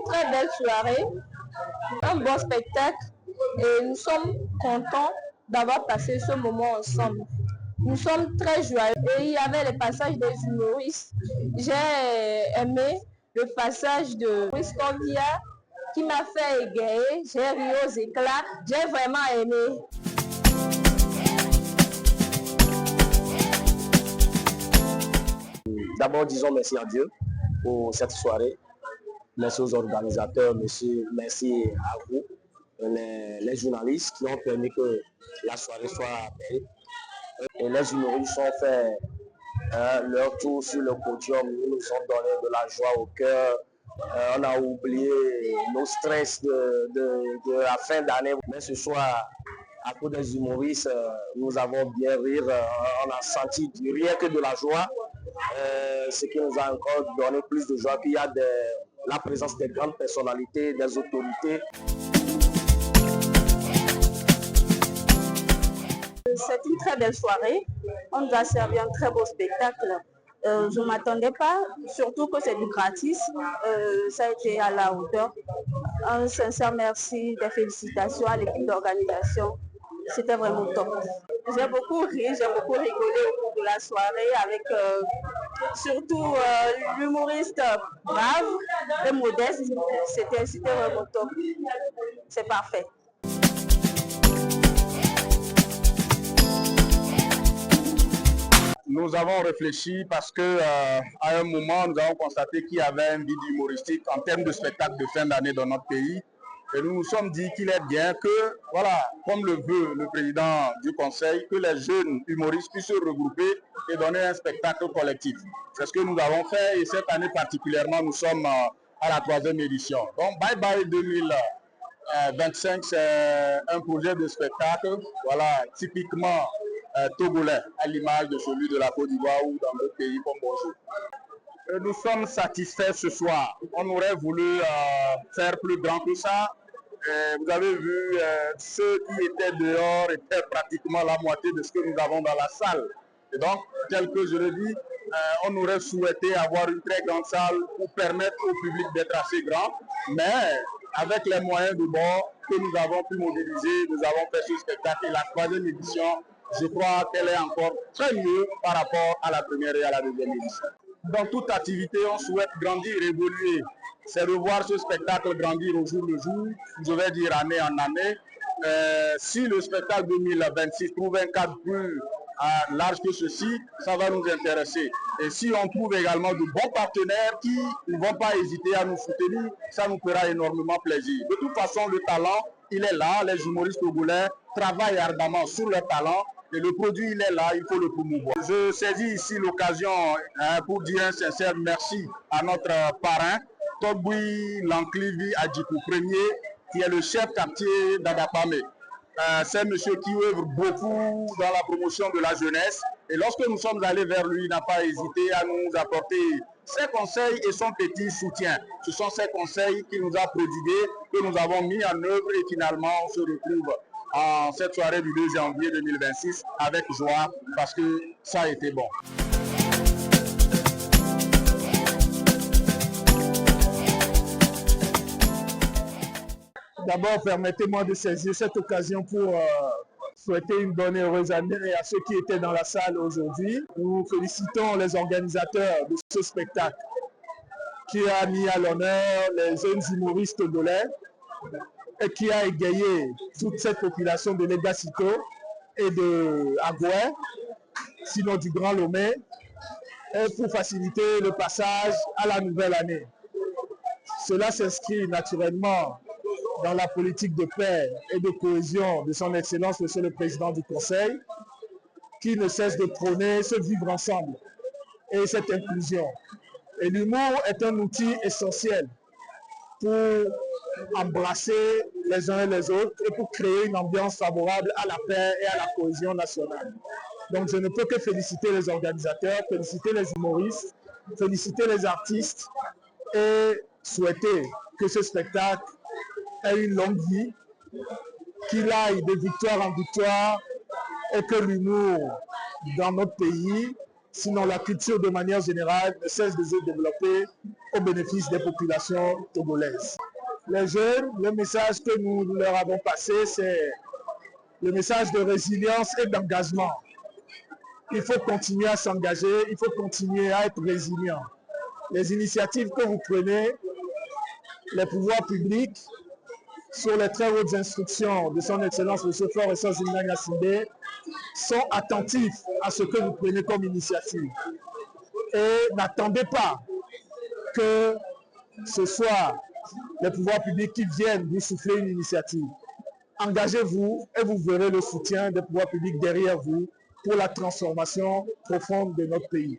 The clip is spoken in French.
très belle soirée, un bon spectacle et nous sommes contents d'avoir passé ce moment ensemble. Nous sommes très joyeux et il y avait les passages des humoristes. J'ai aimé le passage de Maurice Covia qui m'a fait égayer. J'ai ri aux éclats. J'ai vraiment aimé. D'abord, disons merci à Dieu pour cette soirée. Merci aux organisateurs, merci à vous, les journalistes qui ont permis que la soirée soit belle. Et les humoristes ont fait leur tour sur le podium. Ils nous ont donné de la joie au cœur. On a oublié nos stress de la fin d'année. Mais ce soir, à cause des humoristes, nous avons bien rire. On a senti rien que de la joie. Ce qui nous a encore donné plus de joie qu'il y a la présence des grandes personnalités, des autorités. C'est une très belle soirée. On nous a servi un très beau spectacle. Je ne m'attendais pas, surtout que c'est du gratis. Ça a été à la hauteur. Un sincère merci, des félicitations à l'équipe d'organisation. C'était vraiment top. J'ai beaucoup ri, j'ai beaucoup rigolé au cours de la soirée avec surtout l'humoriste brave et modeste. C'était vraiment top. C'est parfait. Nous avons réfléchi parce que à un moment, nous avons constaté qu'il y avait un vide humoristique en termes de spectacle de fin d'année dans notre pays. Et nous nous sommes dit qu'il est bien que, voilà, comme le veut le président du conseil, que les jeunes humoristes puissent se regrouper et donner un spectacle collectif. C'est ce que nous avons fait et cette année particulièrement, nous sommes à la 3e édition. Donc, Bye Bye 2025, c'est un projet de spectacle, voilà, typiquement togolais, à l'image de celui de la Côte d'Ivoire ou dans d'autres pays comme Bonjour. Nous sommes satisfaits ce soir. On aurait voulu faire plus grand que ça. Vous avez vu, ceux qui étaient dehors étaient pratiquement la moitié de ce que nous avons dans la salle. Et donc, tel que je le dis, on aurait souhaité avoir une très grande salle pour permettre au public d'être assez grand. Mais avec les moyens de bord que nous avons pu mobiliser, nous avons fait ce spectacle. Et la 3e édition, je crois qu'elle est encore très mieux par rapport à la première et à la 2e édition. Dans toute activité, on souhaite grandir, évoluer. C'est de voir ce spectacle grandir au jour le jour, je vais dire année en année. Si le spectacle 2026 trouve un cadre plus large que ceci, ça va nous intéresser. Et si on trouve également de bons partenaires qui ne vont pas hésiter à nous soutenir, ça nous fera énormément plaisir. De toute façon, le talent, il est là. Les humoristes togolais travaillent ardemment sur leur talent. Et le produit, il est là, il faut le promouvoir. Je saisis ici l'occasion pour dire un sincère merci à notre parrain, Togboui Lanklivi Adjikou Premier, qui est le chef quartier d'Adapamé. C'est un monsieur qui œuvre beaucoup dans la promotion de la jeunesse. Et lorsque nous sommes allés vers lui, il n'a pas hésité à nous apporter ses conseils et son petit soutien. Ce sont ces conseils qu'il nous a prodigués, que nous avons mis en œuvre et finalement on se retrouve en cette soirée du 2 janvier 2026 avec joie parce que ça a été bon. D'abord, permettez-moi de saisir cette occasion pour souhaiter une bonne et heureuse année à ceux qui étaient dans la salle aujourd'hui. Nous félicitons les organisateurs de ce spectacle qui a mis à l'honneur les jeunes humoristes togolais et qui a égayé toute cette population de Legacito et de Agoué, sinon du Grand Lomé, et pour faciliter le passage à la nouvelle année. Cela s'inscrit naturellement dans la politique de paix et de cohésion de son Excellence, Monsieur le Président du Conseil, qui ne cesse de prôner ce vivre ensemble et cette inclusion. Et l'humour est un outil essentiel pour embrasser les uns et les autres et pour créer une ambiance favorable à la paix et à la cohésion nationale. Donc je ne peux que féliciter les organisateurs, féliciter les humoristes, féliciter les artistes et souhaiter que ce spectacle ait une longue vie, qu'il aille de victoire en victoire et que l'humour dans notre pays, sinon la culture de manière générale, ne cesse de se développer au bénéfice des populations togolaises. Les jeunes, le message que nous leur avons passé, c'est le message de résilience et d'engagement. Il faut continuer à s'engager, il faut continuer à être résilient. Les initiatives que vous prenez, les pouvoirs publics, sur les très hautes instructions de son Excellence M. Faure Essozinga Sindé, sont attentifs à ce que vous prenez comme initiative. Et n'attendez pas que ce soit les pouvoirs publics qui viennent vous souffler une initiative. Engagez-vous et vous verrez le soutien des pouvoirs publics derrière vous pour la transformation profonde de notre pays.